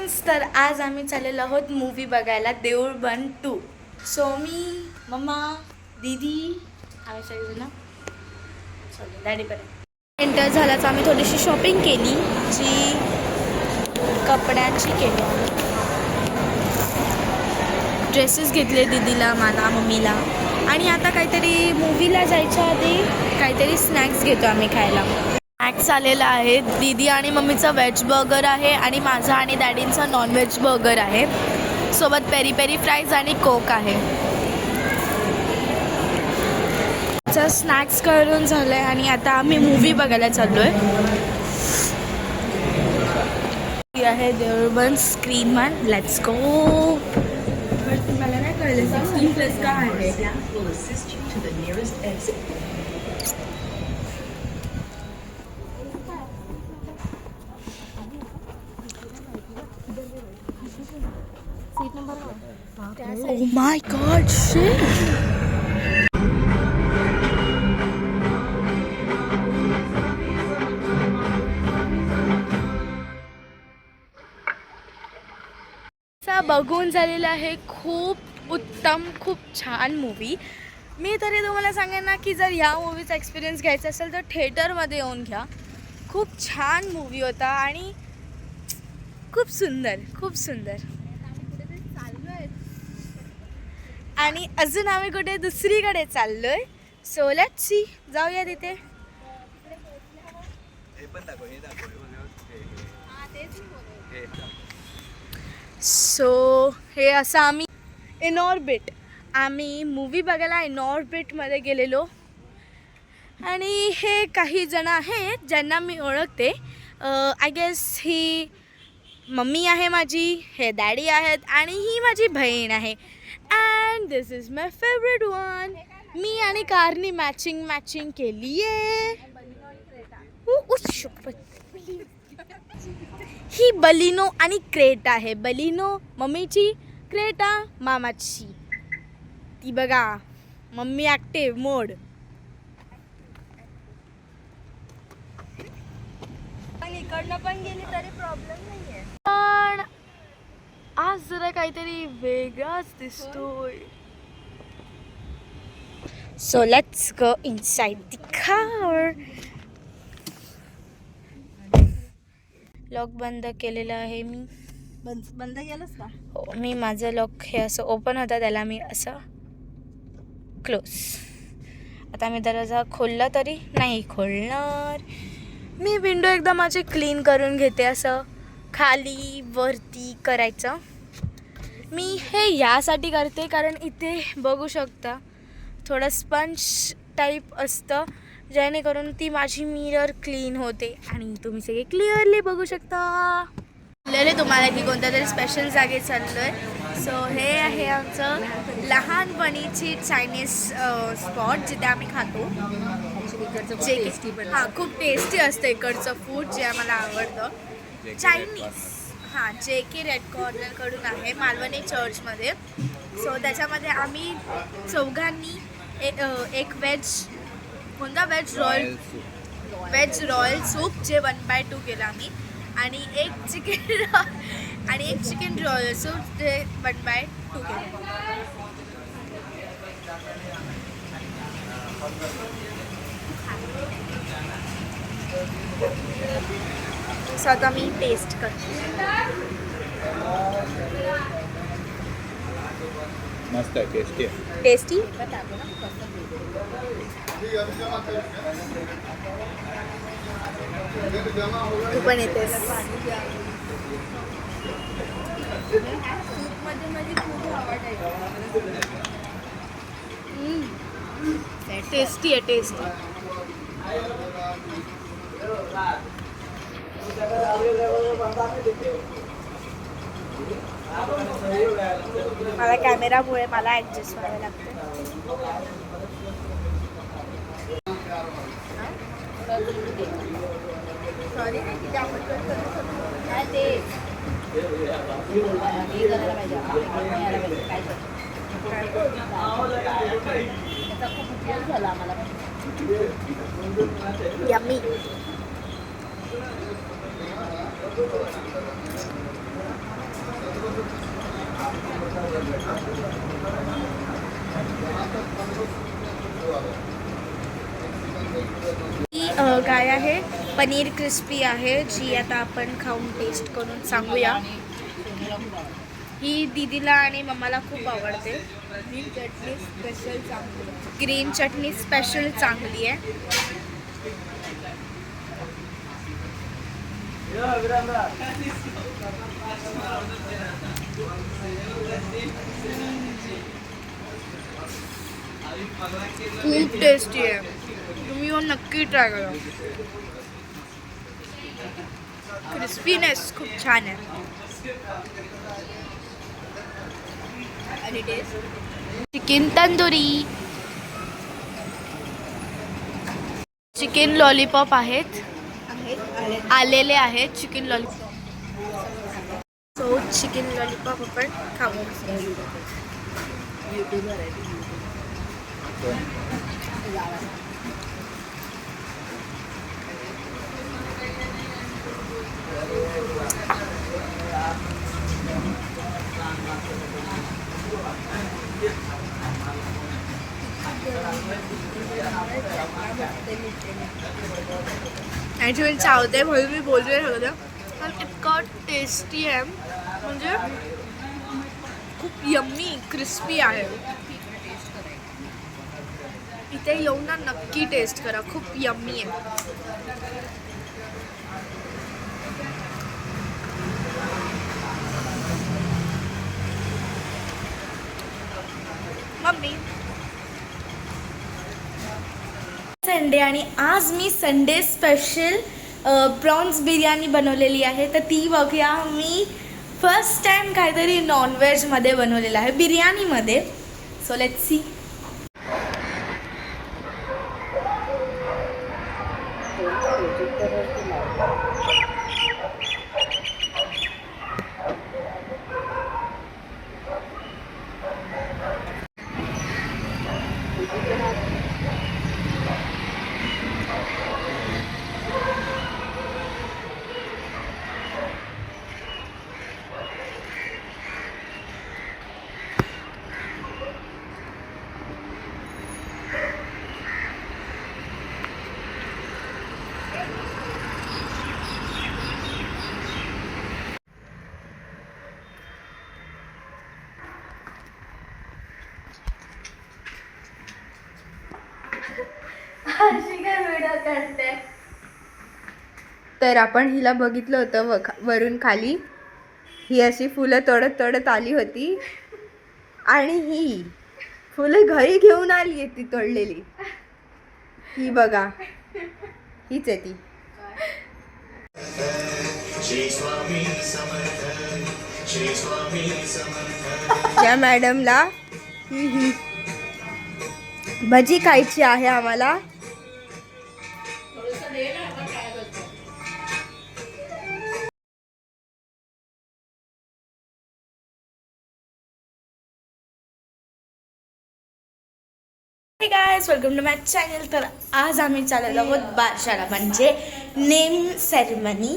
Friends, तर आज आम्ही चाललेलो आहोत मूवी बघायला देऊळ बन 2. सो मी, मम्मा, दीदी आम्ही सगळेजण चलो डॅडीपर्यंत. एंटर झाल्याचं आम्ही थोडीशी शॉपिंग केली, जी कपड्यांची केली. ड्रेसेस घेतले दीदीला, मला, मम्मीला. आणि आता काहीतरी मूवीला जायच्या आधी काहीतरी स्नॅक्स घेतो आम्ही खायला. स्नॅक्स आलेला आहे. दीदी आणि मम्मीचा व्हेज बर्गर आहे आणि माझा आणि डॅडींचा नॉनव्हेज बर्गर आहे. सोबत पेरी पेरी फ्राईज आणि कोक आहे. स्नॅक्स करून झालं आहे आणि आता आम्ही मूवी बघायला चाललो आहे. देऊळ बन स्क्रीन वन. Let's go. मला नाही कळलं 16+ का आहे. Oh my God, shit! बघून झालेला आहे. खूप उत्तम, खूप छान मूवी. मी तरी तुम्हाला सांगेन ना की जर ह्या मूवीचा एक्सपिरियन्स घ्यायचा असेल तर थिएटरमध्ये येऊन घ्या. खूप छान मूवी होता आणि खूप सुंदर, खूप सुंदर. आणि अजून आम्ही कुठे दुसरीकडे चाललोय. सो लेट्स सी, जाऊया तिथे. सो हे असं आम्ही इनऑर्बिट, आम्ही मूवी बघायला इनऑर्बिटमध्ये गेलेलो. आणि हे काही जण आहेत ज्यांना मी ओळखते. आय गेस ही मम्मी आहे माझी, हे डॅडी आहेत आणि ही माझी बहीण आहे. And this is my favourite one. मी आणि कारनी मॅचिंग केली आहे. ही बलिनो आणि क्रेटा आहे. बलिनो मम्मीची, क्रेटा मामाची. ती बघा, मम्मी ॲक्टिव्ह मोड. इकडनं पण गेली तरी प्रॉब्लेम नाहीये. पण आज जरा काहीतरी वेगळाच दिसतोय. So let's go inside the car. Lock बंद केलेलं आहे मी. बंद केलंस का? हो, मी माझं लॉक हे असं ओपन होतं त्याला मी असं क्लोज. आता मी दरवाजा खोलला तरी नाही खोलणार. मी विंडो एकदा माझी क्लीन करून घेते. असं खाली वरती करायचं. मी हे यासाठी करते कारण इथे बघू शकता थोडं स्पंज टाईप असतं, जेणेकरून ती माझी मिरर क्लीन होते आणि तुम्ही सगळे क्लिअरली बघू शकता. तुम्हाला की कोणत्या तरी स्पेशल जागेत चाललो आहे. सो हे आहे आमचं लहानपणीची चायनीज स्पॉट जिथे आम्ही खातो. हां, खूप टेस्टी असतं इकडचं फूड, जे आम्हाला आवडतं. चायनीज. हां, JK रेड कॉर्नरकडून आहे, मालवणी चर्चमध्ये. सो त्याच्यामध्ये आम्ही चौघांनी एक कोणता वेज रॉयल सूप जे 1/2 केलं आम्ही. आणि एक चिकन रॉयल सूप जे 1/2 केलं. सो आता मी टेस्ट करते. मस्त आहे, टेस्टी आहे. टेस्टी. तू पण येतेस. टेस्टी आहे, टेस्टी. मला कॅमेरामुळे मला ॲडजस्ट व्हावं लागतं. सॉरी काय ते यम्मी. ही काय आहे, पनीर क्रिस्पी आहे, जी आता आपण खाऊन टेस्ट करून सांगूया. ही दीदीला आणि मम्माला खूप आवडते. ग्रीन चटणी स्पेशल चांगली आहे. खूप टेस्टी आहे, तुम्ही येऊन नक्की ट्राय करा. क्रिस्पीनेस खूप छान आहे. आणि taste chicken tandoori, chicken lollipop आहेत, आलेले आहेत chicken lollipop. So chicken lollipop आपण खाऊ. ॲक्च्युली चावते म्हणून मी बोलते सगळं, पण इतकं टेस्टी आहे, म्हणजे खूप यम्मी क्रिस्पी आहे. इथे येऊन ना नक्की टेस्ट करा, खूप यम्मी आहे. मम्मी संडे आणि आज मी संडे स्पेशल प्रॉन्स बिर्याणी बनवलेली आहे. तर ती बघूया. मी फर्स्ट टाइम काहीतरी नॉनव्हेजमध्ये बनवलेलं आहे, बिर्याणीमध्ये. So let's see. तर आपण हिला बघितलं होतं वरून खाली, ही अशी फुलं तोडत तोडत आली होती आणि ही फुलं घरी घेऊन आली आहे ती तोडलेली. ही बघा, हीच आहे ती. या मॅडमला ही भजी खायची आहे आम्हाला. Hey guys, welcome to my channel. तर आज आम्ही चाललो आहोत बारशाला, म्हणजे name ceremony.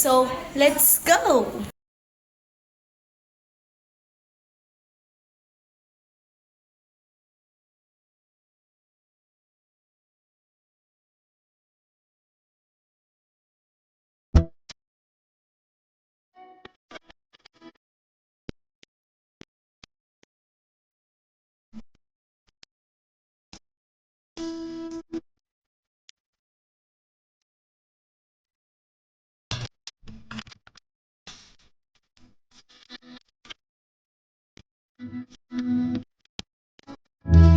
So let's go.